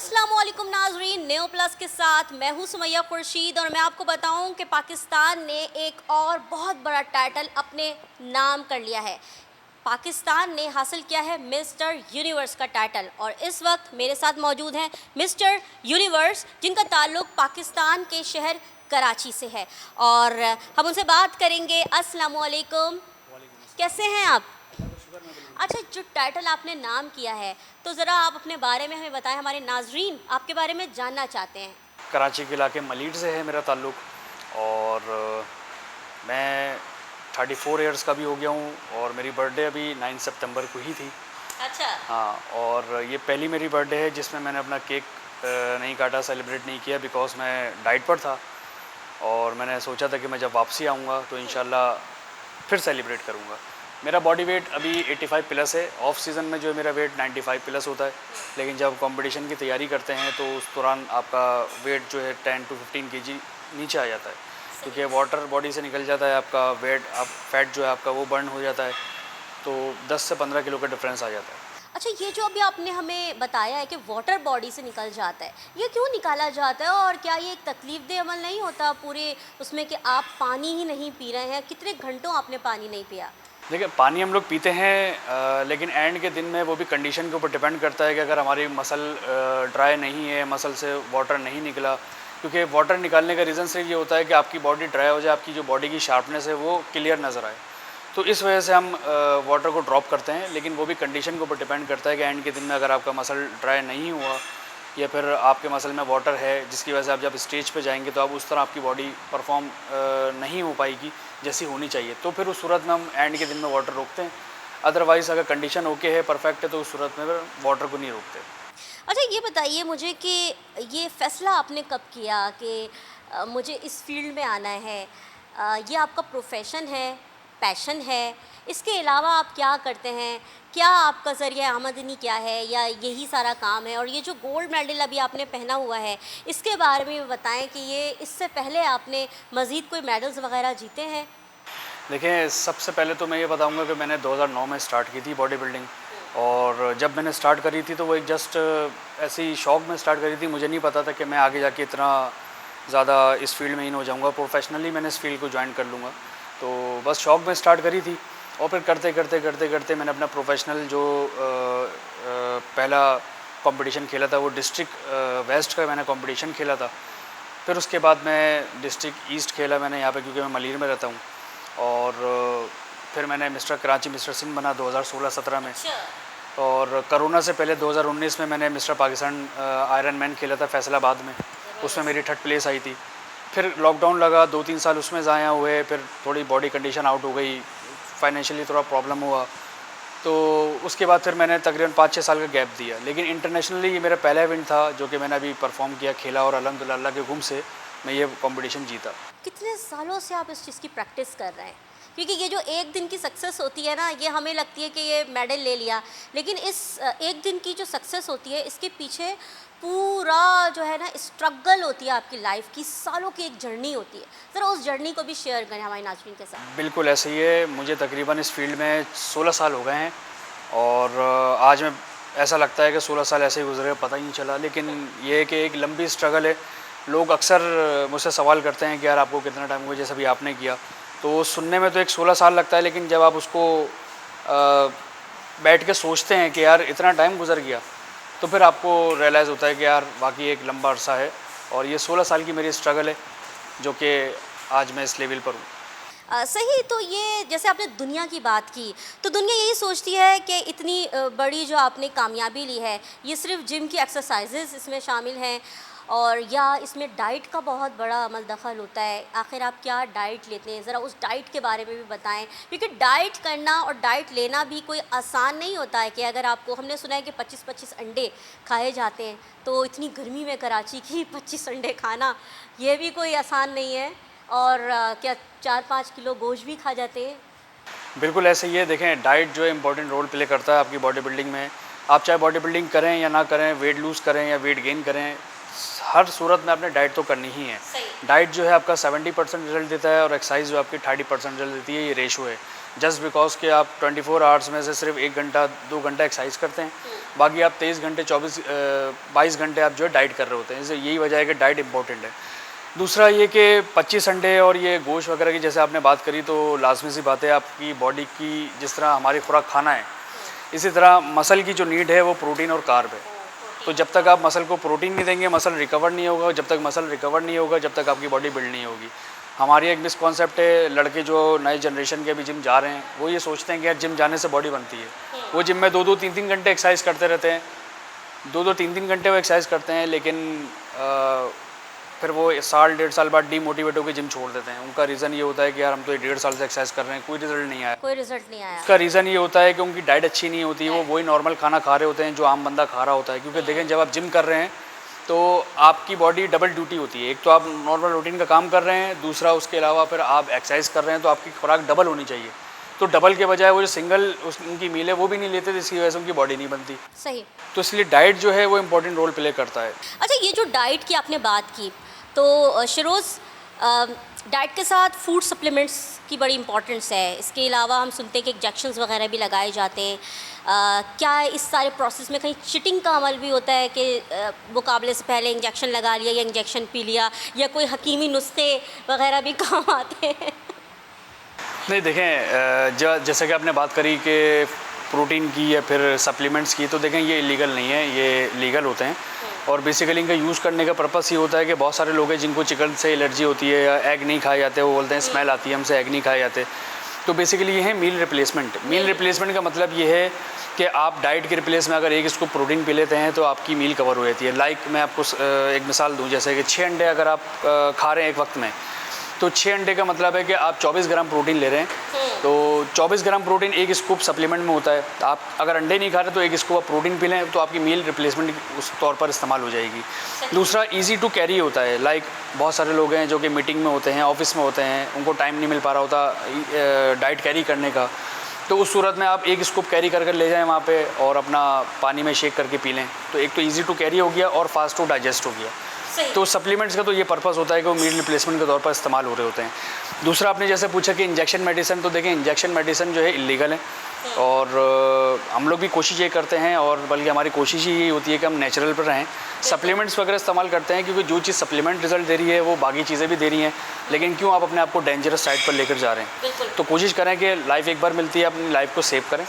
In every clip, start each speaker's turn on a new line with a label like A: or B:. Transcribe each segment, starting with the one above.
A: अस्सलामुअलैकुम नाजरीन, नेओ प्लस के साथ मैं हूँ सुमैया खुर्शीद और मैं आपको बताऊँ कि पाकिस्तान ने एक और बहुत बड़ा टाइटल अपने नाम कर लिया है। पाकिस्तान ने हासिल किया है मिस्टर यूनिवर्स का टाइटल और इस वक्त मेरे साथ मौजूद हैं मिस्टर यूनिवर्स, जिनका ताल्लुक़ पाकिस्तान के शहर कराची से है और हम उनसे बात करेंगे। अस्सलामुअलैकुम, कैसे हैं आप? अच्छा, जो टाइटल आपने नाम किया है तो ज़रा आप अपने बारे में हमें बताएं, हमारे नाजरीन आपके बारे में जानना चाहते हैं।
B: कराची के इलाके मलीड से है मेरा ताल्लुक़ और मैं 34 इयर्स का भी हो गया हूँ और मेरी बर्थडे अभी 9 सितंबर को ही थी।
A: अच्छा।
B: हाँ, और ये पहली मेरी बर्थडे है जिसमें मैंने अपना केक नहीं काटा, सेलिब्रेट नहीं किया बिकॉज़ मैं डाइट पर था और मैंने सोचा था कि मैं जब वापसी आऊँगा तो इंशाल्लाह फिर सेलिब्रेट करूँगा। मेरा बॉडी वेट अभी 85 प्लस है। ऑफ सीज़न में जो है मेरा वेट 95 प्लस होता है, लेकिन जब कंपटीशन की तैयारी करते हैं तो उस दौरान आपका वेट जो है 10 to 15 केजी नीचे आ जाता है, क्योंकि वाटर बॉडी से निकल जाता है, आपका वेट आप फैट जो है आपका वो बर्न हो जाता है, तो 10 से 15 किलो का डिफरेंस आ जाता है।
A: अच्छा, ये जो अभी आपने हमें बताया है कि वाटर बॉडी से निकल जाता है, ये क्यों निकाला जाता है और क्या ये एक तकलीफ अमल नहीं होता पूरे उसमें कि आप पानी ही नहीं पी रहे हैं? कितने घंटों आपने पानी नहीं पिया?
B: देखिए, पानी हम लोग पीते हैं लेकिन एंड के दिन में वो भी कंडीशन के ऊपर डिपेंड करता है कि अगर हमारी मसल ड्राई नहीं है, मसल से वाटर नहीं निकला, क्योंकि वाटर निकालने का रीज़न सिर्फ ये होता है कि आपकी बॉडी ड्राई हो जाए, आपकी जो बॉडी की शार्पनेस है वो क्लियर नज़र आए, तो इस वजह से हम वाटर को ड्रॉप करते हैं। लेकिन वो भी कंडीशन के ऊपर डिपेंड करता है कि एंड के दिन में अगर आपका मसल ड्राई नहीं हुआ या फिर आपके मसल में वाटर है, जिसकी वजह से आप जब स्टेज पे जाएंगे तो आप उस तरह आपकी बॉडी परफॉर्म नहीं हो पाएगी जैसी होनी चाहिए, तो फिर उस सूरत में हम एंड के दिन में वाटर रोकते हैं। अदरवाइज़ अगर कंडीशन ओके है, परफेक्ट है, तो उस सूरत में वाटर को नहीं रोकते।
A: अच्छा, ये बताइए मुझे कि ये फ़ैसला आपने कब किया कि मुझे इस फ़ील्ड में आना है? ये आपका प्रोफ़ेशन है, पैशन है, इसके अलावा आप क्या करते हैं? क्या आपका ज़रिया आमदनी क्या है या यही सारा काम है? और ये जो गोल्ड मेडल अभी आपने पहना हुआ है, इसके बारे में बताएँ कि ये इससे पहले आपने मज़ीद कोई मेडल्स वग़ैरह जीते हैं?
B: देखिए, सबसे पहले तो मैं ये बताऊंगा कि मैंने 2009 में स्टार्ट की थी बॉडी बिल्डिंग, और जब मैंने स्टार्ट करी थी तो वो एक जस्ट ऐसी शौक में स्टार्ट करी थी। मुझे नहीं पता था कि मैं आगे जाके इतना ज़्यादा इस फील्ड में इन हो जाऊंगा, प्रोफेशनली मैंने इस फील्ड को ज्वाइन कर लूँगा। तो बस शौक में स्टार्ट करी थी और फिर करते करते करते करते मैंने अपना प्रोफेशनल जो पहला कंपटीशन खेला था वो डिस्ट्रिक्ट वेस्ट का मैंने कंपटीशन खेला था। फिर उसके बाद मैं डिस्ट्रिक्ट ईस्ट खेला मैंने यहाँ पे, क्योंकि मैं मलीर में रहता हूँ। और फिर मैंने मिस्टर कराची मिस्टर सिंह बना 2016-17 में। और कोरोना से पहले 2019 में मैंने मिस्टर पाकिस्तान आयरन मैन खेला था फैसलाबाद में, उसमें मेरी 3rd प्लेस आई थी। फिर लॉकडाउन लगा, 2-3 साल उसमें ज़ाया हुए, फिर थोड़ी बॉडी कंडीशन आउट हो गई, फाइनेंशियली थोड़ा प्रॉब्लम हुआ, तो उसके बाद फिर मैंने तकरीबन 5-6 साल का गैप दिया। लेकिन इंटरनेशनली ये मेरा पहला इवेंट था जो कि मैंने अभी परफॉर्म किया, खेला, और अल्हम्दुलिल्लाह अल्लाह के हुक्म से मैं ये कंपटीशन जीता।
A: कितने सालों से आप इस चीज़ की प्रैक्टिस कर रहे हैं? क्योंकि ये जो एक दिन की सक्सेस होती है ना, ये हमें लगती है कि ये मेडल ले लिया, लेकिन इस एक दिन की जो सक्सेस होती है इसके पीछे पूरा जो है ना स्ट्रगल होती है, आपकी लाइफ की सालों की एक जर्नी होती है। ज़रा उस जर्नी को भी शेयर करें हमारे नाज़रीन के साथ।
B: बिल्कुल ऐसे ही है, मुझे तकरीबन इस फील्ड में 16 साल हो गए हैं और आज में ऐसा लगता है कि 16 साल ऐसे ही गुजरे, पता ही नहीं चला। लेकिन ये है कि एक लंबी स्ट्रगल है। लोग अक्सर मुझसे सवाल करते हैं कि यार आपको कितना टाइम हुआ, जैसे अभी आपने किया, तो सुनने में तो एक 16 साल लगता है, लेकिन जब आप उसको बैठ के सोचते हैं कि यार इतना टाइम गुजर गया, तो फिर आपको रियलाइज़ होता है कि यार वाकई एक लंबा अरसा है। और ये 16 साल की मेरी स्ट्रगल है जो कि आज मैं इस लेवल पर हूँ।
A: सही, तो ये जैसे आपने दुनिया की बात की, तो दुनिया यही सोचती है कि इतनी बड़ी जो आपने कामयाबी ली है, ये सिर्फ़ जिम की एक्सरसाइजेज़ इसमें शामिल हैं और या इसमें डाइट का बहुत बड़ा अमल दखल होता है। आखिर आप क्या डाइट लेते हैं? ज़रा उस डाइट के बारे में भी बताएं, क्योंकि डाइट करना और डाइट लेना भी कोई आसान नहीं होता है। कि अगर आपको, हमने सुना है कि 25-25 अंडे खाए जाते हैं, तो इतनी गर्मी में कराची की 25 अंडे खाना ये भी कोई आसान नहीं है। और क्या 4-5 किलो गोश्त भी खा जाते हैं?
B: बिल्कुल ऐसे ही है। देखें, डाइट जो है इंपॉर्टेंट रोल प्ले करता है आपकी बॉडी बिल्डिंग में। आप चाहे बॉडी बिल्डिंग करें या ना करें, वेट लूज़ करें या वेट गेन करें, हर सूरत में आपने डाइट तो करनी ही है। डाइट जो है आपका 70% रिजल्ट देता है और एक्सरसाइज जो आपकी 30% रिजल्ट देती है, ये रेशो है। जस्ट बिकॉज कि आप 24 आवर्स में से सिर्फ 1 घंटा 2 घंटा एक्सरसाइज करते हैं, बाकी आप 23 घंटे 22 घंटे आप जो है डाइट कर रहे होते हैं। इससे यही वजह है कि डाइट इंपॉर्टेंट है। दूसरा ये कि 25 अंडे और ये गोश्त वगैरह की जैसे आपने बात करी, तो लाजमी सी बात है आपकी बॉडी की जिस तरह हमारी खुराक खाना है, इसी तरह मसल की जो नीड है वो प्रोटीन और कार्ब है। तो जब तक आप मसल को प्रोटीन नहीं देंगे मसल रिकवर नहीं होगा, जब तक मसल रिकवर नहीं होगा जब तक आपकी बॉडी बिल्ड नहीं होगी। हमारी एक मिसकॉन्सेप्ट है, लड़के जो नए जनरेशन के अभी जिम जा रहे हैं वो ये सोचते हैं कि यार जिम जाने से बॉडी बनती है। वो जिम में 2-2 3-3 घंटे एक्सरसाइज करते रहते हैं, 2-2 3-3 घंटे वो एक्सरसाइज करते हैं, लेकिन फिर वो साल 1.5 साल बाद डीमोटिवेट होकर जिम छोड़ देते हैं। उनका रीज़न ये होता है कि यार हम तो 1.5 साल से एक्सरसाइज कर रहे हैं, कोई रिजल्ट नहीं आया। उसका रीज़न ये होता है कि उनकी डाइट अच्छी नहीं होती, वो वही नॉर्मल खाना खा रहे होते हैं जो आम बंदा खा रहा होता है। क्योंकि देखें, जब आप जिम कर रहे हैं तो आपकी बॉडी डबल ड्यूटी होती है। एक तो आप नॉर्मल रूटीन का काम कर रहे हैं, दूसरा उसके अलावा फिर आप एक्सरसाइज कर रहे हैं, तो आपकी खुराक डबल होनी चाहिए। तो डबल के बजाय वो जो सिंगल उनकी मील है वो भी नहीं लेते, जिसकी वजह से उनकी बॉडी नहीं बनती।
A: सही।
B: तो इसलिए डाइट जो है वो इम्पोर्टेंट रोल प्ले करता है।
A: अच्छा, ये जो डाइट की आपने बात की, तो शिरोज़ डाइट के साथ फूड सप्लीमेंट्स की बड़ी इंपॉर्टेंस है। इसके अलावा हम सुनते हैं कि इंजेक्शंस वगैरह भी लगाए जाते हैं। क्या इस सारे प्रोसेस में कहीं चीटिंग का अमल भी होता है कि मुकाबले से पहले इंजेक्शन लगा लिया या इंजेक्शन पी लिया, या कोई हकीमी नुस्खे वगैरह भी काम आते हैं?
B: नहीं, देखें, जैसे कि आपने बात करी कि प्रोटीन की या फिर सप्लीमेंट्स की, तो देखें ये इलीगल नहीं है, ये लीगल होते हैं। और बेसिकली इनका यूज़ करने का पर्पस ये होता है कि बहुत सारे लोग हैं जिनको चिकन से एलर्जी होती है या एग नहीं खाए जाते, वो बोलते हैं स्मेल आती है हमसे, एग नहीं खाए जाते। तो बेसिकली ये है मील रिप्लेसमेंट। मील रिप्लेसमेंट का मतलब ये है कि आप डाइट के रिप्लेस में अगर एक इसको प्रोटीन पी लेते हैं तो आपकी मील कवर हो जाती है। लाइक मैं आपको एक मिसाल दूँ, जैसे कि 6 अंडे अगर आप खा रहे हैं एक वक्त में, तो 6 अंडे का मतलब है कि आप 24 ग्राम प्रोटीन ले रहे हैं। तो 24 ग्राम प्रोटीन एक स्कूप सप्लीमेंट में होता है। आप अगर अंडे नहीं खा रहे तो एक स्कूप आप प्रोटीन पी लें, तो आपकी मील रिप्लेसमेंट उस तौर पर इस्तेमाल हो जाएगी। दूसरा, इजी टू कैरी होता है। लाइक बहुत सारे लोग हैं जो कि मीटिंग में होते हैं, ऑफिस में होते हैं, उनको टाइम नहीं मिल पा रहा होता डाइट कैरी करने का, तो उस सूरत में आप एक स्कूप कैरी कर ले जाएँ वहाँ पे और अपना पानी में शेक करके पी लें। तो एक तो ईजी टू कैरी हो गया और फास्ट टू डाइजेस्ट हो गया। तो सप्लीमेंट्स का तो ये पर्पस होता है कि वो मील रिप्लेसमेंट के तौर पर इस्तेमाल हो रहे होते हैं। दूसरा, आपने जैसे पूछा कि इंजेक्शन मेडिसिन, तो देखें इंजेक्शन मेडिसिन जो है इलीगल है, और हम लोग भी कोशिश ये करते हैं, और बल्कि हमारी कोशिश ही यही होती है कि हम नेचुरल पर रहें। सप्लीमेंट्स वगैरह इस्तेमाल करते हैं क्योंकि जो चीज़ सप्लीमेंट रिजल्ट दे रही है वो बाकी चीज़ें भी दे रही हैं, लेकिन क्यों आप अपने आप को डेंजरस साइड पर लेकर जा रहे हैं। तो कोशिश करें कि लाइफ एक बार मिलती है, अपनी लाइफ को सेव करें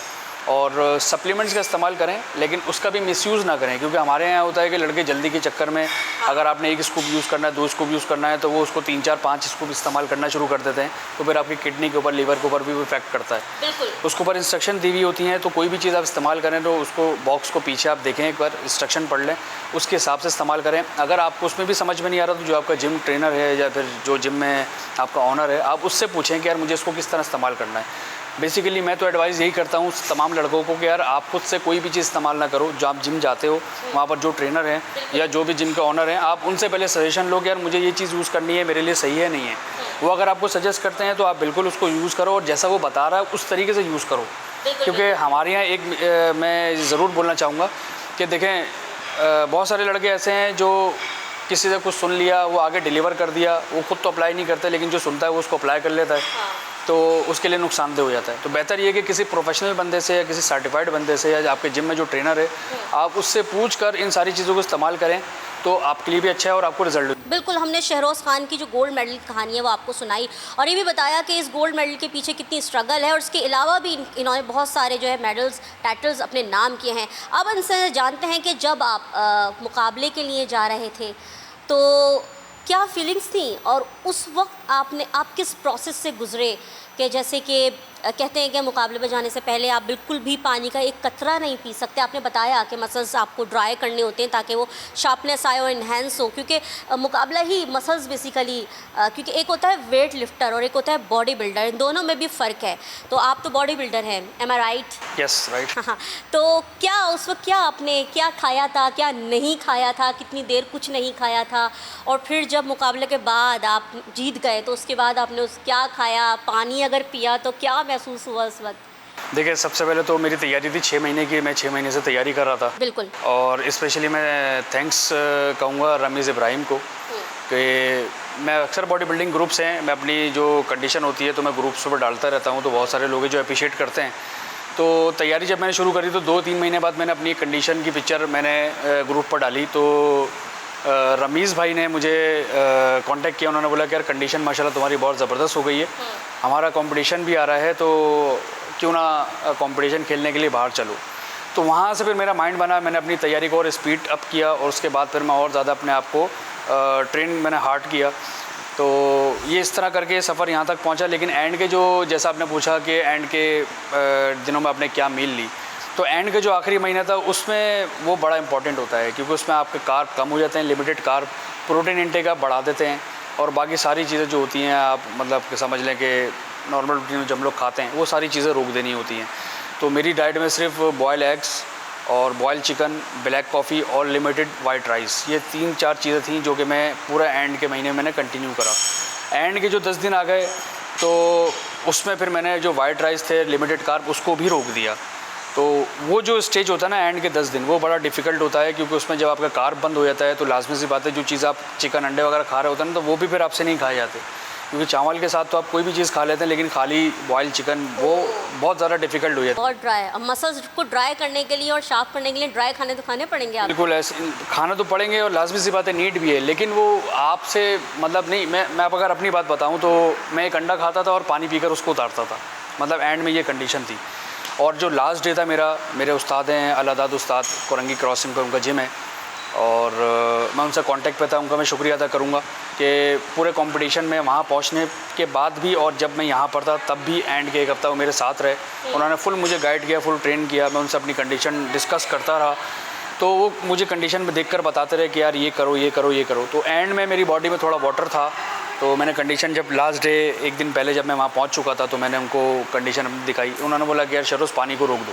B: और सप्लीमेंट्स का इस्तेमाल करें, लेकिन उसका भी मिसयूज़ ना करें। क्योंकि हमारे यहाँ होता है कि लड़के जल्दी के चक्कर में अगर आपने एक स्कूप यूज़ करना है, 2 स्कूप यूज़ करना है, तो वो उसको 3, 4, 5 स्कूप इस्तेमाल करना शुरू कर देते हैं। तो फिर आपकी किडनी के ऊपर, लीवर के ऊपर भी वो इफेक्ट करता है। उसके ऊपर इंस्ट्रक्शन दी हुई होती हैं, तो कोई भी चीज़ आप इस्तेमाल करें तो उसको बॉक्स को पीछे आप देखें, एक बार इंस्ट्रक्शन पढ़ लें, उसके हिसाब से इस्तेमाल करें। अगर आपको उसमें भी समझ में नहीं आ रहा तो जो आपका जिम ट्रेनर है या फिर जो जिम में आपका ऑनर है, आप उससे पूछें कि यार मुझे इसको किस तरह इस्तेमाल करना है। बेसिकली मैं तो एडवाइस यही करता हूँ तमाम लड़कों को कि यार आप खुद से कोई भी चीज़ इस्तेमाल ना करो। जो आप जिम जाते हो वहाँ पर जो ट्रेनर हैं या जो भी जिम के ऑनर हैं, आप उनसे पहले सजेशन लो कि यार मुझे ये चीज़ यूज़ करनी है, मेरे लिए सही है नहीं है। वो अगर आपको सजेस्ट करते हैं तो आप बिल्कुल उसको यूज़ करो, और जैसा वो बता रहा है उस तरीके से यूज़ करो। क्योंकि हमारे यहाँ एक मैं ज़रूर बोलना चाहूँगा कि देखें, बहुत सारे लड़के ऐसे हैं जो किसी से कुछ सुन लिया, वो आगे डिलीवर कर दिया, वो खुद तो अप्लाई नहीं करते, लेकिन जो सुनता है वो उसको अप्लाई कर लेता है, तो उसके लिए नुकसानदेह हो जाता है। तो बेहतर ये कि किसी प्रोफेशनल बंदे से या किसी सर्टिफाइड बंदे से या आपके जिम में जो ट्रेनर है, आप उससे पूछ कर इन सारी चीज़ों को इस्तेमाल करें, तो आपके लिए भी अच्छा है और आपको रिजल्ट।
A: बिल्कुल, हमने शहरोज़ खान की जो गोल्ड मेडल की कहानी है वो आपको सुनाई, और ये भी बताया कि इस गोल्ड मेडल के पीछे कितनी स्ट्रगल है, और इसके अलावा भी इन्होंने बहुत सारे जो है मेडल्स, टाइटल्स अपने नाम किए हैं। अब इनसे जानते हैं कि जब आप मुकाबले के लिए जा रहे थे तो क्या फीलिंग्स थी, और उस वक्त आप किस प्रोसेस से गुज़रे, कि जैसे कि कहते हैं कि मुकाबले में जाने से पहले आप बिल्कुल भी पानी का एक कतरा नहीं पी सकते। आपने बताया कि मसल्स आपको ड्राई करने होते हैं ताकि वो शार्पनेस आए और इन्हेंस हो, क्योंकि मुकाबला ही मसल्स बेसिकली, क्योंकि एक होता है वेट लिफ्टर और एक होता है बॉडी बिल्डर, इन दोनों में भी फ़र्क है। तो आप तो बॉडी बिल्डर हैं, एम आई राइट?
B: Yes, right.
A: हाँ, तो क्या उस वक्त आपने क्या खाया था, क्या नहीं खाया था, कितनी देर कुछ नहीं खाया था, और फिर जब मुकाबले के बाद आप जीत गए तो उसके बाद आपने क्या खाया, पानी अगर पिया तो क्या महसूस हुआ उस वक्त?
B: देखिए, सबसे पहले तो मेरी तैयारी थी 6 महीने की, मैं 6 महीने से तैयारी कर रहा था।
A: बिल्कुल।
B: और स्पेशली मैं थैंक्स कहूँगा रमीज़ इब्राहिम को, कि मैं अक्सर बॉडी बिल्डिंग ग्रुप्स हैं, मैं अपनी जो कंडीशन होती है तो मैं ग्रुप्स पर डालता रहता हूँ, तो बहुत सारे लोग हैं जो अप्रिशिएट करते हैं। तो तैयारी जब मैंने शुरू करी तो 2-3 महीने बाद मैंने अपनी कंडीशन की पिक्चर मैंने ग्रुप पर डाली, तो रमीज़ भाई ने मुझे कांटेक्ट किया। उन्होंने बोला कि यार कंडीशन माशाल्लाह तुम्हारी बहुत ज़बरदस्त हो गई है, हमारा कंपटीशन भी आ रहा है, तो क्यों ना कंपटीशन खेलने के लिए बाहर चलो। तो वहाँ से फिर मेरा माइंड बना, मैंने अपनी तैयारी को और स्पीड अप किया, और उसके बाद फिर मैं और ज़्यादा अपने आप को ट्रेन मैंने हार्ड किया। तो ये इस तरह करके सफ़र यहाँ तक पहुँचा। लेकिन एंड के जो, जैसा आपने पूछा कि एंड के दिनों में आपने क्या मील ली, तो एंड के जो आखिरी महीना था उसमें वो बड़ा इंपॉर्टेंट होता है, क्योंकि उसमें आपके कार्ब कम हो जाते हैं, लिमिटेड कार्ब, प्रोटीन इंटेक आप बढ़ा देते हैं, और बाकी सारी चीज़ें जो होती हैं आप मतलब समझ लें कि नॉर्मल रूटीन में जब हम लोग खाते हैं वो सारी चीज़ें रोक देनी होती हैं। तो मेरी डाइट में सिर्फ बॉयल एग्स और बॉयल चिकन, ब्लैक कॉफ़ी और लिमिटेड वाइट राइस, ये 3-4 चीज़ें थी जो कि मैं पूरा एंड के महीने मैंने कंटिन्यू करा। एंड के जो 10 दिन आ गए तो उसमें फिर मैंने जो वाइट राइस थे, लिमिटेड कार्ब, उसको भी रोक दिया। तो वो जो स्टेज होता है ना एंड के 10 दिन, वो बड़ा डिफ़िकल्ट होता है, क्योंकि उसमें जब आपका कार्ब बंद हो जाता है तो लाजमी सी बात है जो चीज़ आप चिकन अंडे वगैरह खा रहे होते हैं ना, तो वो भी फिर आपसे नहीं खाए जाते, क्योंकि चावल के साथ तो आप कोई भी चीज़ खा लेते हैं, लेकिन खाली बॉयल चिकन वो बहुत ज़्यादा डिफ़िकल्ट हो जाता है।
A: बहुत ड्राई, अब मसल्स को ड्राई करने के लिए और शार्प करने के लिए ड्राई खाने तो खाने पड़ेंगे आप।
B: बिल्कुल ऐसे खाना तो पड़ेंगे, और लाजमी सी बात है नीड भी है, लेकिन वो आपसे मतलब नहीं। मैं अगर अपनी बात बताऊँ तो मैं एक अंडा खाता था और पानी पीकर उसको उतारता था, मतलब एंड में ये कंडीशन थी। और जो लास्ट डे था मेरे उस्ताद हैं अलादाद उस्ताद कोरंगी क्रॉसिंग पर, उनका जिम है, और मैं उनसे कांटेक्ट पे था, उनका मैं शुक्रिया अदा करूँगा कि पूरे कंपटीशन में वहाँ पहुँचने के बाद भी, और जब मैं यहाँ पर था तब भी एंड के 1 हफ़्ता वो मेरे साथ रहे। उन्होंने फुल मुझे गाइड किया, फुल ट्रेन किया, मैं उनसे अपनी कंडीशन डिस्कस करता रहा, तो वो मुझे कंडीशन में देखकर बताते रहे कि यार ये करो, ये करो, ये करो। तो एंड में मेरी बॉडी में थोड़ा वाटर था, तो मैंने कंडीशन जब लास्ट डे 1 दिन पहले जब मैं वहाँ पहुँच चुका था तो मैंने उनको कंडीशन अपनी दिखाई। उन्होंने बोला कि यार शरोज़ पानी को रोक दो।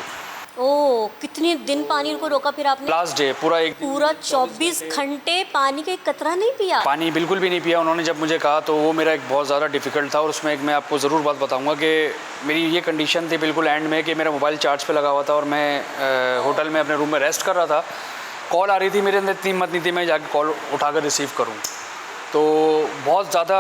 A: ओह, कितने दिन पानी को रोका फिर आपने?
B: लास्ट डे
A: पूरा 24 घंटे पानी का एक कतरा नहीं पिया?
B: पानी बिल्कुल भी नहीं पिया। उन्होंने जब मुझे कहा तो वो मेरा एक बहुत ज़्यादा डिफ़िकल्ट था, और उसमें एक मैं आपको ज़रूर बात बताऊंगा कि मेरी ये कंडीशन थी बिल्कुल एंड में कि मेरा मोबाइल चार्ज पे लगा हुआ था, और मैं होटल में अपने रूम में रेस्ट कर रहा था। कॉल आ रही थी, मेरे अंदर इतनी हिम्मत नहीं थी मैं जाके कॉल उठाकर रिसीव करूँ। तो बहुत ज़्यादा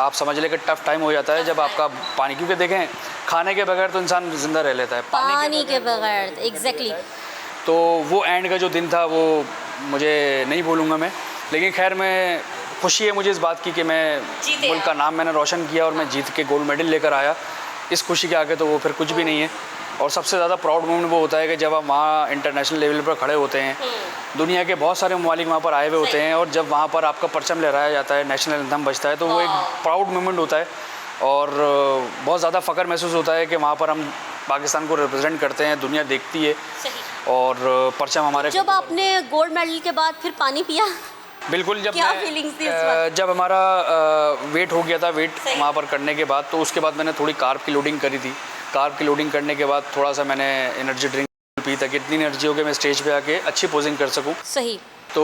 B: आप समझ लें कि टफ़ टाइम हो जाता है जब आपका पानी, क्योंकि देखें खाने के बगैर तो इंसान ज़िंदा रह लेता है,
A: पानी के बगैर एग्जैक्टली।
B: तो वो एंड का जो दिन था वो मुझे नहीं भूलूंगा मैं। लेकिन खैर मैं खुशी है मुझे इस बात की कि मैं मुल्क का नाम मैंने रोशन किया और मैं जीत के गोल्ड मेडल लेकर आया। इस खुशी के आगे तो वो फिर कुछ भी नहीं है। और सबसे ज़्यादा प्राउड मोमेंट वो होता है कि जब आप वहाँ इंटरनेशनल लेवल पर खड़े होते हैं, दुनिया के बहुत सारे ममालिक वहाँ पर आए हुए होते हैं, और जब वहाँ पर आपका परचम लहराया जाता है, नेशनल एंथम बजता है, तो वो एक प्राउड मोमेंट होता है और बहुत ज़्यादा फ़ख्र महसूस होता है कि वहाँ पर हम पाकिस्तान को रिप्रेजेंट करते हैं, दुनिया देखती है और परचम हमारे।
A: जब आपने गोल्ड मेडल के बाद फिर पानी पिया?
B: बिल्कुल। जब
A: क्या फीलिंग्स थी उस वक्त?
B: जब हमारा वेट हो गया था, वेट वहाँ पर करने के बाद, तो उसके बाद मैंने थोड़ी कार्ब की लोडिंग करी थी। कार्ब की लोडिंग करने के बाद थोड़ा सा मैंने एनर्जी ड्रिंक पी ताकि इतनी एनर्जी हो कि मैं स्टेज पे आके अच्छी पोजिंग कर सकूं।
A: सही।
B: तो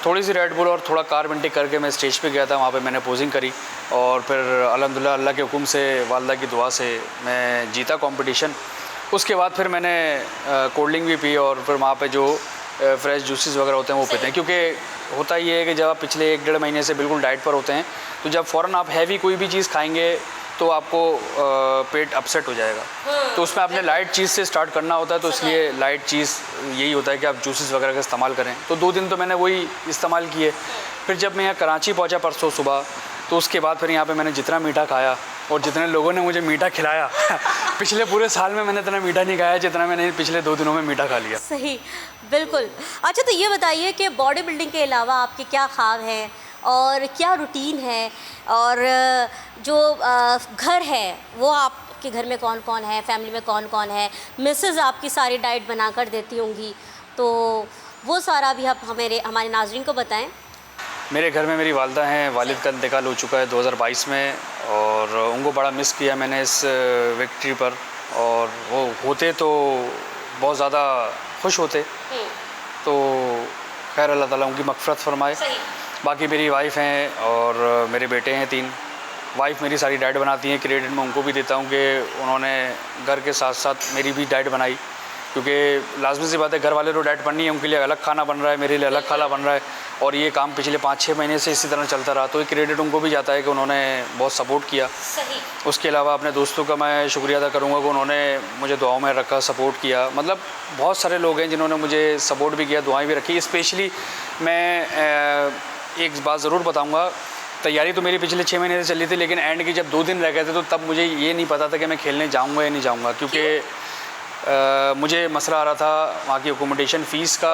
B: थोड़ी सी रेड बुल और थोड़ा कार्ब इंटेक करके मैं स्टेज पे गया था, वहाँ पे मैंने पोजिंग करी और फिर अल्हम्दुलिल्लाह अल्लाह के हुक्म से, वालिदा की दुआ से मैं जीता कंपटीशन। उसके बाद फिर मैंने कोल्ड ड्रिंक भी पी और फिर वहाँ पे जो फ्रेश जूसेस वगैरह होते हैं वो पीते हैं, क्योंकि होता ये है कि जब आप पिछले 1-1.5 महीने से बिल्कुल डाइट पर होते हैं तो जब फ़ौरन आप हैवी कोई भी चीज़ खाएंगे तो आपको पेट अपसेट हो जाएगा। तो उसमें आपने लाइट चीज़ से स्टार्ट करना होता है, तो इसलिए लाइट चीज़ यही होता है कि आप जूसेस वगैरह का इस्तेमाल करें। तो 2 दिन तो मैंने वही इस्तेमाल किए। फिर जब मैं यहाँ कराची पहुँचा परसों सुबह, तो उसके बाद फिर यहाँ पे मैंने जितना मीठा खाया और जितने लोगों ने मुझे मीठा खिलाया पिछले पूरे साल में मैंने इतना मीठा नहीं खाया जितना मैंने पिछले 2 दिनों में मीठा खा लिया।
A: सही, बिल्कुल। अच्छा, तो ये बताइए कि बॉडी बिल्डिंग के अलावा आपके क्या ख्वाब हैं और क्या रूटीन है, और जो घर है वो आपके घर में कौन कौन है, फैमिली में कौन कौन है? मिसेज़ आपकी सारी डाइट बना कर देती होंगी, तो वो सारा भी आप हमारे नाज़रीन को बताएं।
B: मेरे घर में मेरी वालिदा हैं, वालिद का इंतकाल हो चुका है 2022 में, और उनको बड़ा मिस किया मैंने इस विक्ट्री पर, और वो होते तो बहुत ज़्यादा खुश होते। तो खैर अल्लाह ताला उनकी मग़फ़िरत फरमाए। बाकी मेरी वाइफ़ हैं और मेरे बेटे हैं 3। वाइफ़ मेरी सारी डाइट बनाती हैं, क्रेडिट मैं उनको भी देता हूँ कि उन्होंने घर के साथ साथ मेरी भी डाइट बनाई, क्योंकि लाजमी सी बात है, घर वाले तो डाइट बननी है, उनके लिए अलग खाना बन रहा है, मेरे लिए अलग खाना बन रहा है, और ये काम पिछले 5-6 महीने से इसी तरह चलता रहा। तो ये क्रेडिट उनको भी जाता है कि उन्होंने बहुत सपोर्ट किया।
A: सही।
B: उसके अलावा अपने दोस्तों का मैं शुक्रिया अदा करूँगा कि उन्होंने मुझे दुआओं में रखा, सपोर्ट किया। मतलब बहुत सारे लोग हैं जिन्होंने मुझे सपोर्ट भी किया, दुआएं भी रखी। स्पेशली मैं एक बात ज़रूर बताऊँगा, तैयारी तो मेरी पिछले 6 महीने से चली थी, लेकिन एंड की जब 2 दिन रह गए थे तो तब मुझे ये नहीं पता था कि मैं खेलने जाऊँगा या नहीं जाऊँगा, क्योंकि मुझे मसला आ रहा था वहाँ की अकोमोडेशन फ़ीस का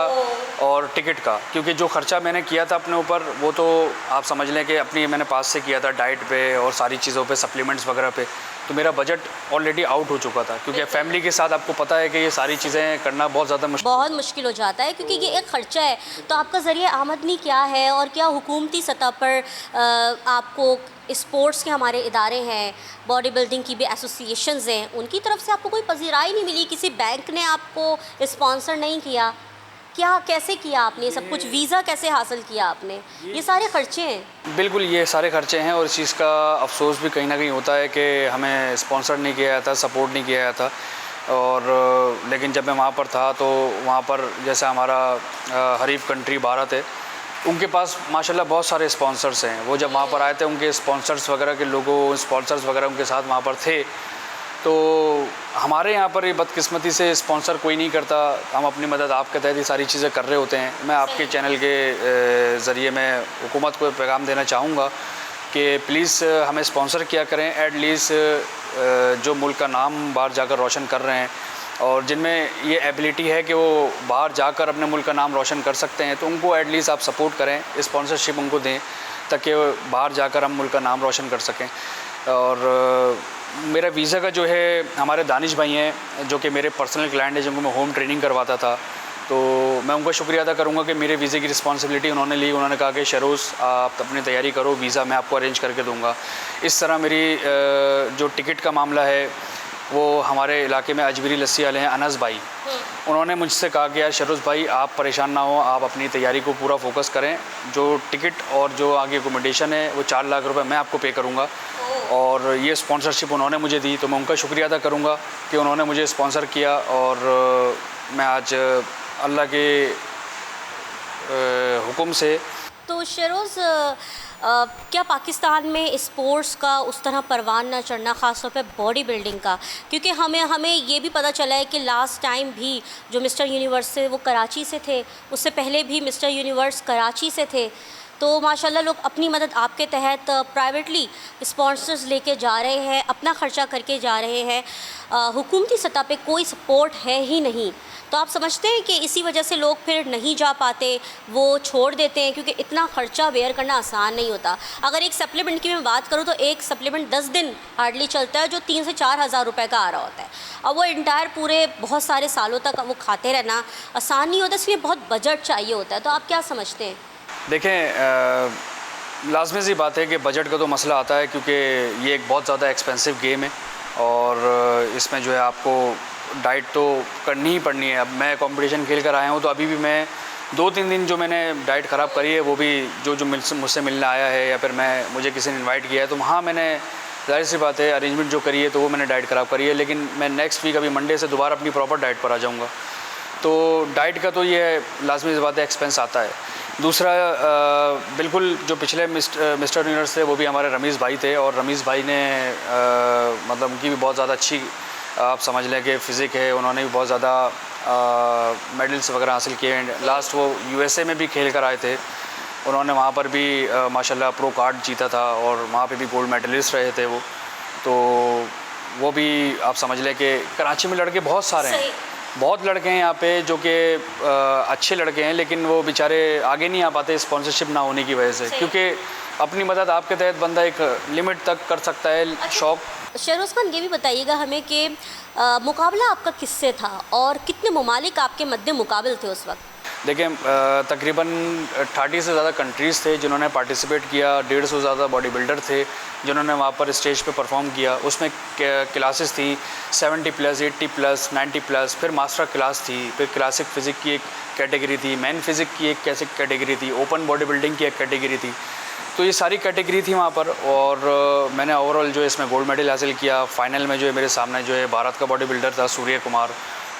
B: और टिकट का। क्योंकि जो ख़र्चा मैंने किया था अपने ऊपर, वो तो आप समझ लें कि अपनी मैंने पास से किया था, डाइट पे और सारी चीज़ों पे, सप्लीमेंट्स वगैरह पे। तो मेरा बजट ऑलरेडी आउट हो चुका था, क्योंकि फैमिली के साथ आपको पता है कि ये सारी चीज़ें करना बहुत ज़्यादा
A: मुश्किल हो जाता है, क्योंकि ये एक ख़र्चा है। तो आपका ज़रिए आमदनी क्या है, और क्या हुकूमती सतह पर आपको स्पोर्ट्स के हमारे इदारे हैं, बॉडी बिल्डिंग की भी एसोसिएशंस हैं, उनकी तरफ से आपको कोई पजीराई नहीं मिली? किसी बैंक ने आपको स्पॉन्सर नहीं किया? क्या, कैसे किया आपने ये सब कुछ? वीज़ा कैसे हासिल किया आपने? ये सारे खर्चे हैं।
B: बिल्कुल, ये सारे खर्चे हैं, और इस चीज़ का अफसोस भी कहीं ना कहीं होता है कि हमें स्पॉन्सर नहीं किया जाता, सपोर्ट नहीं किया जाता। और लेकिन जब मैं वहाँ पर था तो वहाँ पर जैसे हमारा हरीफ कंट्री भारत है, उनके पास माशाल्लाह बहुत सारे स्पॉन्सर्स हैं। वो जब वहाँ पर आए थे, उनके स्पॉन्सर्स वगैरह के लोगों, स्पॉन्सर्स वगैरह उनके साथ वहाँ पर थे। तो हमारे यहाँ पर ये बदकिस्मती से स्पॉन्सर कोई नहीं करता। हम अपनी मदद आपके तहत ये सारी चीज़ें कर रहे होते हैं। मैं आपके चैनल के ज़रिए मैं हुकूमत को पैगाम देना चाहूँगा कि प्लीज़ हमें स्पॉन्सर किया करें। एटलीस्ट जो मुल्क का नाम बाहर जाकर रोशन कर रहे हैं और जिनमें ये एबिलिटी है कि वो बाहर जाकर अपने मुल्क का नाम रोशन कर सकते हैं, तो उनको एटलीस्ट आप सपोर्ट करें, स्पॉन्सरशिप उनको दें, ताकि बाहर जाकर हम मुल्क का नाम रोशन कर सकें। और मेरा वीज़ा का जो है, हमारे दानिश भाई हैं जो कि मेरे पर्सनल क्लाइंट हैं, जिनको मैं होम ट्रेनिंग करवाता था, तो मैं उनका शुक्रिया अदा करूँगा कि मेरे वीज़े की रिस्पॉन्सिबिलिटी उन्होंने ली। उन्होंने कहा कि शरोज़ आप अपनी तैयारी करो, वीज़ा मैं आपको अरेंज करके दूँगा। इस तरह मेरी जो टिकट का मामला है, वो हमारे इलाके में अजमेरी लस्सी वाले हैं अनस भाई, उन्होंने मुझसे कहा कि यार शरोज़ भाई आप परेशान ना हो, आप अपनी तैयारी को पूरा फोकस करें। जो टिकट और जो आगे अकोमोडेशन है वो 4 लाख रुपए मैं आपको पे करूँगा। और ये स्पॉन्सरशिप उन्होंने मुझे दी, तो मैं उनका शुक्रिया अदा करूँगा कि उन्होंने मुझे स्पॉन्सर किया। और मैं आज अल्लाह के हुक्म से।
A: तो शरोज़, क्या पाकिस्तान में स्पोर्ट्स का उस तरह परवान ना चढ़ना, ख़ास तौर पे बॉडी बिल्डिंग का, क्योंकि हमें ये भी पता चला है कि लास्ट टाइम भी जो मिस्टर यूनिवर्स थे वो कराची से थे, उससे पहले भी मिस्टर यूनिवर्स कराची से थे। तो माशाल्लाह लोग अपनी मदद आपके तहत प्राइवेटली स्पॉन्सर्स लेके जा रहे हैं, अपना ख़र्चा करके जा रहे हैं। हुकूमती सतह पे कोई सपोर्ट है ही नहीं। तो आप समझते हैं कि इसी वजह से लोग फिर नहीं जा पाते, वो छोड़ देते हैं, क्योंकि इतना ख़र्चा बेयर करना आसान नहीं होता। अगर एक सप्लीमेंट की मैं बात करूँ तो एक सप्लीमेंट 10 दिन हार्डली चलता है, जो 3 से 4 हज़ार रुपये का आ रहा होता है। अब वो इंटायर पूरे बहुत सारे सालों तक वो खाते रहना आसान नहीं होता, इसलिए बहुत बजट चाहिए होता है। तो आप क्या समझते हैं?
B: देखें, लाजमी सी बात है कि बजट का तो मसला आता है, क्योंकि ये एक बहुत ज़्यादा एक्सपेंसिव गेम है और इसमें जो है आपको डाइट तो करनी ही पड़नी है। अब मैं कंपटीशन खेल कर आया हूँ, तो अभी भी मैं 2-3 दिन जो मैंने डाइट ख़राब करी है, वो भी जो मुझसे मिलने आया है या फिर मुझे किसी ने इनवाइट किया है, तो वहाँ मैंने ज़ाहिर सी बात है अरेंजमेंट जो करी है, तो वो मैंने डाइट ख़राब करी है। लेकिन मैं नेक्स्ट वीक अभी मंडे से दोबारा अपनी प्रॉपर डाइट पर आ जाऊँगा। तो डाइट का तो ये लाजमी सी बात है, एक्सपेंस आता है। दूसरा, बिल्कुल जो पिछले मिस्टर यूनिवर्स थे वो भी हमारे रमीज़ भाई थे, और रमीज़ भाई ने मतलब उनकी भी बहुत ज़्यादा अच्छी, आप समझ लें कि फ़िज़िक है, उन्होंने भी बहुत ज़्यादा मेडल्स वगैरह हासिल किए। लास्ट वो USA में भी खेल कर आए थे, उन्होंने वहाँ पर भी माशाल्लाह प्रो कार्ड जीता था और वहाँ पे भी गोल्ड मेडलिस्ट रहे थे वो। तो वो भी आप समझ लें कि कराची में लड़के बहुत सारे हैं, बहुत लड़के हैं यहाँ पे जो कि अच्छे लड़के हैं, लेकिन वो बेचारे आगे नहीं आ पाते स्पॉन्सरशिप ना होने की वजह से, क्योंकि अपनी मदद आपके तहत बंदा एक लिमिट तक कर सकता है। शौक।
A: शहरोज़ खान, ये भी बताइएगा हमें कि मुकाबला आपका किससे था और कितने ममालिक आपके मद्दे मुकाबिल थे उस वक्त?
B: देखें, तकरीबन 30 से ज़्यादा कंट्रीज़ थे जिन्होंने पार्टिसिपेट किया। 150 से ज़्यादा बॉडी बिल्डर थे जिन्होंने वहाँ पर स्टेज पे परफॉर्म किया। उसमें क्लासेस थी 70+, 80+, 90+, फिर मास्टर क्लास थी, फिर क्लासिक फ़िज़िक की एक कैटेगरी थी, मैन फ़िज़िक की एक कैटेगरी थी, ओपन बॉडी बिल्डिंग की एक कैटेगरी थी। तो ये सारी कैटेगरी थी वहाँ पर, और मैंने ओवरऑल जो है इसमें गोल्ड मेडल हासिल किया। फ़ाइनल में जो है मेरे सामने जो है भारत का बॉडी बिल्डर था सूर्य कुमार,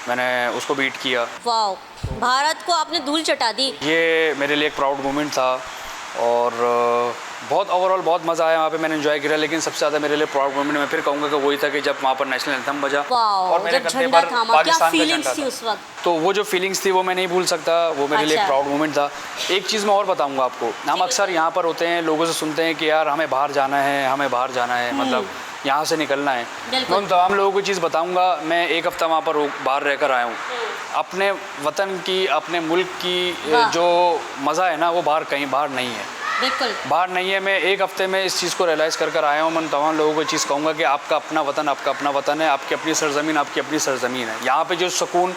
B: मैंने उसको बीट किया।
A: वाओ, भारत को आपने धूल चटा दी।
B: ये मेरे लिए एक प्राउड मोमेंट था और बहुत ओवरऑल बहुत मज़ा आया वहाँ पे, मैंने एंजॉय किया। लेकिन सबसे ज़्यादा मेरे लिए प्राउड मोमेंट मैं फिर कहूँगा कि वही था कि जब वहाँ पर नेशनल एंथम बजा और मेरे
A: जब
B: कंधे
A: झंडा
B: पर
A: थामा, क्या
B: पाकिस्तान का
A: फीलिंग्स
B: झंडा
A: थी
B: था।
A: उस वक्त?
B: तो वो जो फीलिंग्स थी वो मैं नहीं भूल सकता, वो मेरे लिए एक
A: अच्छा।
B: प्राउड मोमेंट था। एक चीज़ मैं और बताऊँगा आपको, हम अक्सर यहाँ पर होते हैं, लोगों से सुनते हैं कि यार हमें बाहर जाना है, हमें बाहर जाना है, मतलब यहाँ से निकलना है। मैं उन तमाम लोगों को चीज़ बताऊँगा, मैं एक हफ़्ता वहाँ पर बाहर रहकर आया हूँ। अपने वतन की, अपने मुल्क की जो मज़ा है ना, वो बाहर कहीं बाहर नहीं है,
A: बिल्कुल
B: बाहर नहीं है। मैं एक हफ़्ते में इस चीज़ को रियलाइज़ कर आया हूँ। मैं तमाम लोगों को चीज़ कहूँगा कि आपका अपना वतन है, आपकी अपनी सरज़मीन आपकी अपनी सरज़मीन है। यहाँ पे जो सुकून,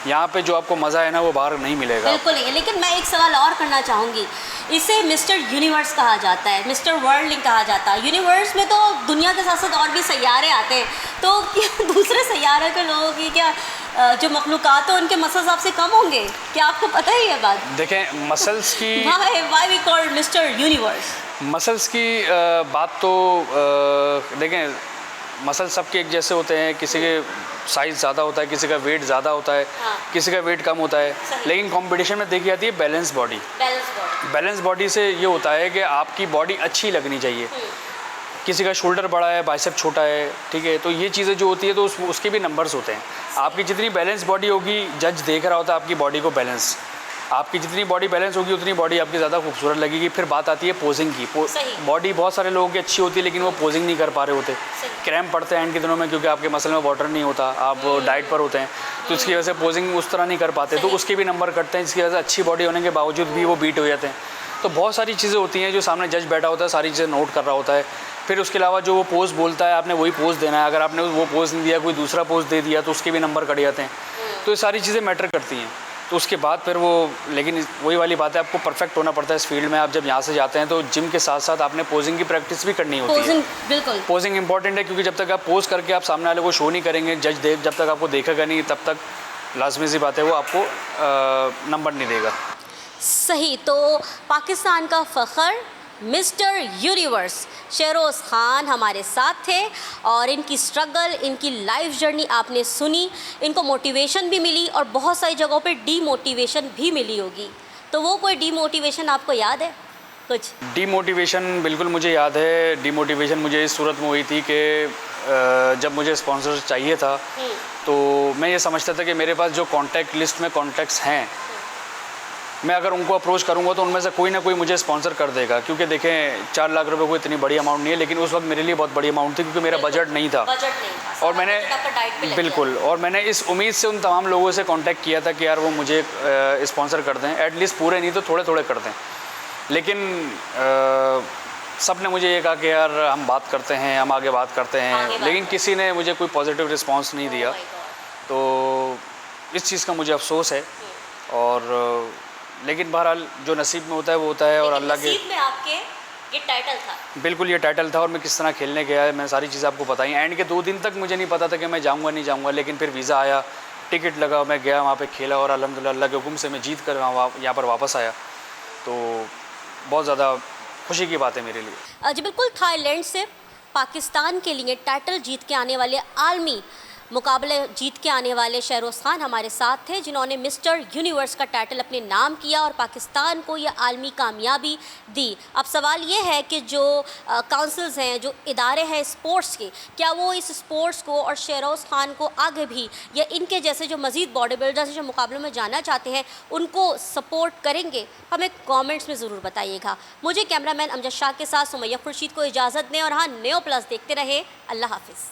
B: यहाँ पे जो आपको मज़ा है ना, वो बाहर नहीं मिलेगा।
A: बिल्कुल नहीं है। लेकिन मैं एक सवाल और करना चाहूँगी, इसे मिस्टर यूनिवर्स कहा जाता है, मिस्टर वर्ल्ड नहीं कहा जाता। यूनिवर्स में तो दुनिया के साथ साथ और भी सैयारे आते हैं, तो क्या दूसरे सैयारे के लोगों की क्या जो मखलूक़ात है उनके मसल्स आपसे कम होंगे? क्या आपको पता है ये बात?
B: देखें, मसल्स की
A: why we called mister universe?
B: Muscles की बात तो देखें, मसल सबके एक जैसे होते हैं, किसी के साइज़ ज़्यादा होता है, किसी का वेट ज़्यादा होता है,
A: हाँ।
B: किसी का वेट कम होता है। लेकिन कंपटीशन में देखी जाती है बैलेंस बॉडी। बैलेंस बॉडी से ये होता है कि आपकी बॉडी अच्छी लगनी चाहिए। किसी का शोल्डर बड़ा है, बाइसेप छोटा है, ठीक है, तो ये चीज़ें जो होती है तो उसके भी नंबर्स होते हैं। आपकी जितनी बैलेंस बॉडी होगी, जज देख रहा होता है आपकी बॉडी को बैलेंस, आपकी जितनी बॉडी बैलेंस होगी उतनी बॉडी आपकी ज़्यादा खूबसूरत लगेगी। फिर बात आती है पोजिंग की। बॉडी बहुत सारे लोगों की अच्छी होती है लेकिन वो पोजिंग नहीं कर पा रहे होते, क्रैम्प पड़ते हैं एंड के दिनों में, क्योंकि आपके मसल में वाटर नहीं होता, आप डाइट पर होते हैं, तो इसकी वजह से पोजिंग उस तरह नहीं कर पाते, तो उसके भी नंबर कटते हैं, जिसकी वजह से अच्छी बॉडी होने के बावजूद भी वो बीट हो जाते हैं। तो बहुत सारी चीज़ें होती हैं जो सामने जज बैठा होता है, सारी चीज़ें नोट कर रहा होता है। फिर उसके अलावा जो वो पोज़ बोलता है, आपने वही पोज़ देना है। अगर आपने वो पोज़ नहीं दिया, कोई दूसरा पोज़ दे दिया, तो उसके भी नंबर कट जाते हैं। तो ये सारी चीज़ें मैटर करती हैं। तो उसके बाद फिर वो, लेकिन वही वाली बात है, आपको परफेक्ट होना पड़ता है इस फील्ड में। आप जब यहाँ से जाते हैं तो जिम के साथ साथ आपने पोजिंग की प्रैक्टिस भी करनी होती है।
A: बिल्कुल,
B: पोजिंग इंपॉर्टेंट है, क्योंकि जब तक आप पोज करके आप सामने वाले को शो नहीं करेंगे, जब तक आपको देखेगा नहीं, तब तक लाजमी सी बात है वो आपको नंबर नहीं देगा।
A: सही। तो पाकिस्तान का फ़ख्र मिस्टर यूनिवर्स शेरोज़ खान हमारे साथ थे और इनकी स्ट्रगल, इनकी लाइफ जर्नी आपने सुनी, इनको मोटिवेशन भी मिली और बहुत सारी जगहों पे डीमोटिवेशन भी मिली होगी। तो वो कोई डीमोटिवेशन आपको याद है कुछ?
B: डीमोटिवेशन बिल्कुल मुझे याद है। डीमोटिवेशन मुझे इस सूरत में हुई थी कि जब मुझे स्पॉन्सर चाहिए था तो मैं ये समझता था कि मेरे पास जो कॉन्टैक्ट लिस्ट में कॉन्टैक्ट्स हैं, मैं अगर उनको अप्रोच करूंगा तो उनमें से कोई ना कोई मुझे स्पॉन्सर कर देगा। क्योंकि देखें, 4 लाख रुपए कोई इतनी बड़ी अमाउंट नहीं है, लेकिन उस वक्त मेरे लिए बहुत बड़ी अमाउंट थी, क्योंकि मेरा बजट नहीं था। और मैंने बिल्कुल, और मैंने इस उम्मीद से उन तमाम लोगों से कांटेक्ट किया था कि यार वो मुझे स्पॉन्सर कर दें, एटलीस्ट पूरे नहीं तो थोड़े थोड़े कर दें। लेकिन सब ने मुझे ये कहा कि यार हम बात करते हैं, हम आगे बात करते हैं, लेकिन किसी ने मुझे कोई पॉजिटिव रिस्पॉन्स नहीं दिया। तो इस चीज़ का मुझे अफसोस है। और लेकिन बहरहाल जो नसीब में होता है वो होता है, और अल्लाह के
A: नसीब में आपके ये टाइटल था।
B: बिल्कुल ये टाइटल था, और मैं किस तरह खेलने गया है, मैं सारी चीज़ें आपको बताई। एंड के 2 दिन तक मुझे नहीं पता था कि मैं जाऊंगा नहीं जाऊंगा, लेकिन फिर वीज़ा आया, टिकट लगा, मैं गया वहाँ पे खेला, और अल्हम्दुलिल्लाह अल्लाह के हुक्म से मैं जीत कर यहाँ पर वापस आया। तो बहुत ज़्यादा खुशी की बात है मेरे लिए।
A: जी बिल्कुल, थाईलैंड से पाकिस्तान के लिए टाइटल जीत के आने वाले, आलमी मुकाबले जीत के आने वाले शेरोज़ खान हमारे साथ थे, जिन्होंने मिस्टर यूनिवर्स का टाइटल अपने नाम किया और पाकिस्तान को यह आलमी कामयाबी दी। अब सवाल ये है कि जो काउंसिल्स हैं, जो इदारे हैं स्पोर्ट्स के, क्या वो इस स्पोर्ट्स को और शेरोज़ खान को आगे भी, या इनके जैसे जो मज़ीद बॉडी बिल्डर्स जो मुकाबलों में जाना चाहते हैं, उनको सपोर्ट करेंगे? हमें कमेंट्स में ज़रूर बताइएगा। मुझे कैमरामैन अमजद शाह के साथ सुमैया खुर्शीद को इजाज़त दें, और हाँ, नेओ प्लस देखते रहे। अल्लाह हाफिज़।